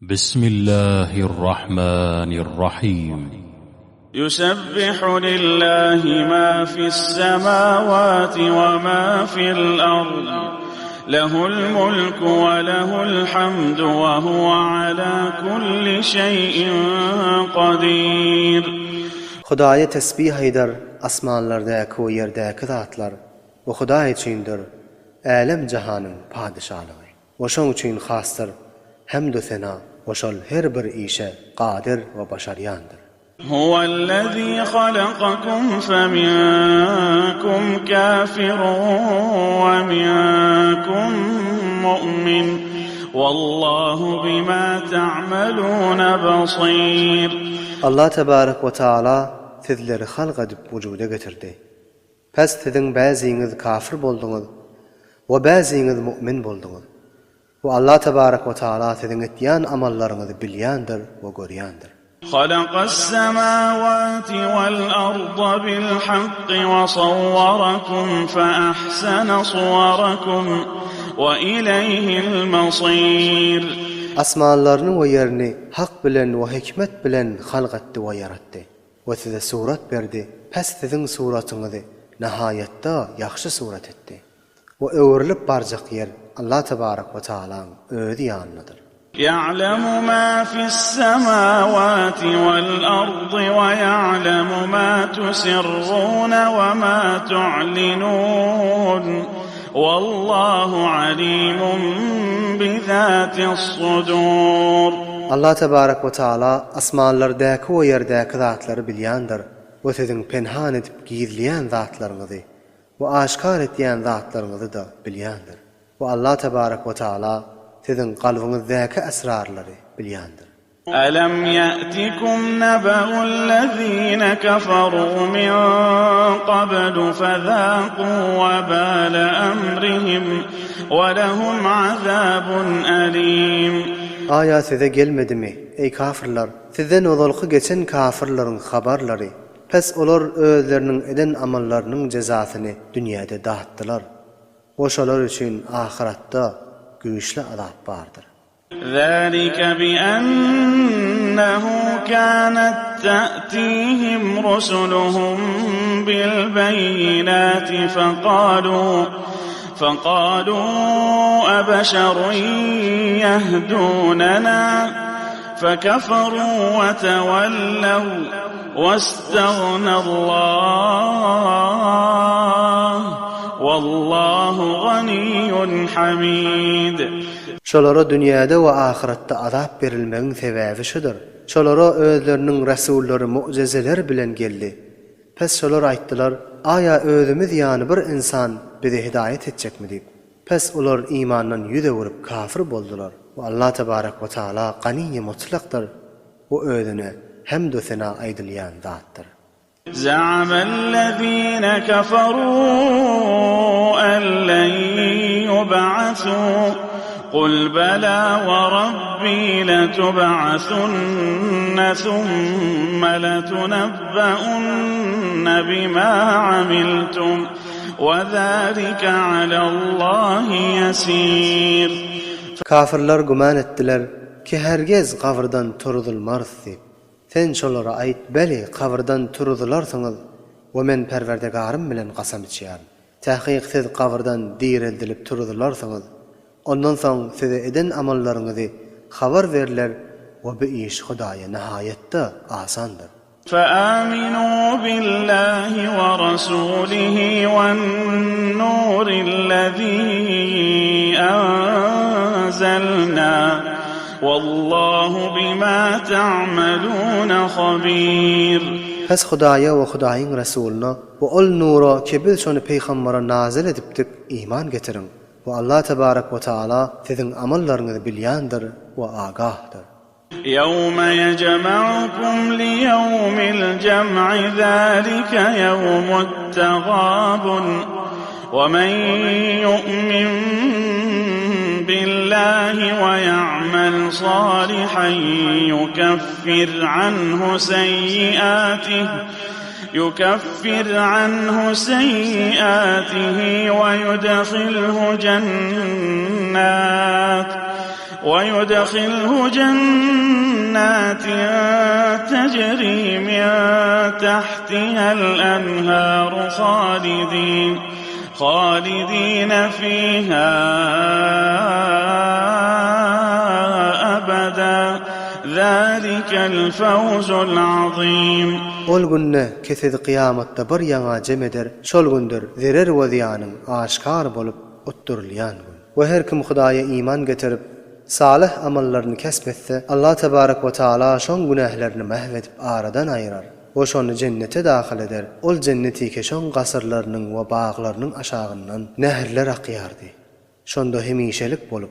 بسم الله الرحمن الرحيم. يسبح لله ما في السماوات وما في الأرض، له الملك وله الحمد وهو على كل شيء قدير. Xudaya tesbih eder asmanlardaki ve yerdeki zatlar. O Huday üçindir alem jahanın padişahlığı. O şoň üçin hastır hamd sena oşol her bir işe qadir ve başaryandır. Huvellezî halakakum feminkum kâfirun ve minkum mu'min. Vallahu bima ta'malun basîr. Allah tebarek ve taala sizleri halk edip vücuda getirdi. Pes sizin bäziňiz kafir bolduňyz we bäziňiz mu'min bolduňyz. Ve Allah tebarek ve taala sizin etýän amallaryňyzy bilýändir we görýändir. خلق السماوات والأرض بالحق وصوركم فأحسن صوركم وإليه المصير. Asmanlaryny we yerini hak bilen we hikmet bilen halk etdi we yaratdy. We size surat berdi. Pes sizin suratyňyzy nihayetde ýaxşy surat etdi. We öwrilip barjak yer Allah tebarek ve taalaň özi ýanydyr. يعلم ما في السماوات والأرض ويعلم ما تسرون وما تعلنون والله عليم بذات الصدور. Allah tebarek ve taala asmanlardaki we yerdeki zatlary bilýändir. We sizin penhan edip gizleýän zatlaryňyzy we aşkar etýän zatlaryňyzy da bilýändir. We Allah tebarek ve taala sizin kalbyňyzdäki esrarlary bilýändir. ألم يأتكم نبأ الذين كفروا من قبل فذاقوا وبال أمرهم ولهم عذاب أليم. Aya size gelmedimi ey kafirler? Sizden ozalky geçen kafirlaryň habarlary. Pes olar özleriniň eden amallarynyň cezasyny dünýäde dağıtdylar. Oşalar üçin ahiratda güýçli azap bardyr. ذلك بأنه كانت تأتيهم رسلهم بالبينات فقالوا أبشر يهدوننا فكفروا وتولوا واستغنى الله والله غني حميد. Şolara dünýäde we ahiratda azap berilmegiň sebäbi şudur. Şolara özleriniň rasullary mucizeler bilen geldi. Pes şolar aýtdylar: "Aya özümiz ýani bir insan bize hidayet etjekmi?" diýip. Pes olar imandan ýüze vurup kafir boldular. We Allah tebarek we taala gany mutlakdyr. O özüne hamd we sena aýdylýan zatdyr. زعم الذين كفروا أن لن يبعثوا قل بلى وربي لتبعثن ثم لتنبؤن بما عملتم وذلك على الله يسير. Kafirler guman etdiler ki hergez gavurdan turulmaz diýip. Sen şolara aýt, beli gavurdan turularsyňyz we men Perwerdigarym bilen gasam içýär. Tähqiq siz gavurdan diýrildilip turularsyňyz, ondan soň size eden amallaryňyzy habar berler we bu iş Hudaýa nihayetde asandyr. فآمنوا بالله ورسوله والنور الذي أنزلنا والله بما تعملون خبير. Pes Hudaýa we Hudaýyň Rasulyna we ol nura kebil şonu peýgambera nazil edipdik iman getirin. Ve Allah tebarek ve taala sizin amallaryňyzy bilýändir we agahdyr. يوم يجمعكم ليوم الجمع ذلك يوم التغابن ومن يؤمن بالله ويعمل صالحا يكفر عنه سيئاته ويدخله جنات تجري من تحتها الأنهار خالدين فيها أبدا ذلك الفوز العظيم. Ol günne kesedi kıyamatda bir ýaňa jem eder. Şol gündür zerer we ziýanyň aşkar bolup otturulýan gün. We her kim Hudaýa iman getirip salih amallaryny kesmetse, Allah tebarek we taala şoň günahlerini mahvedip aradan aýyrar. O şonu cennete dahil eder. Ol cenneti keşon gasırlarının ve bağlarının aşağından nehirler akıyardı. Şonda hemişelik bolup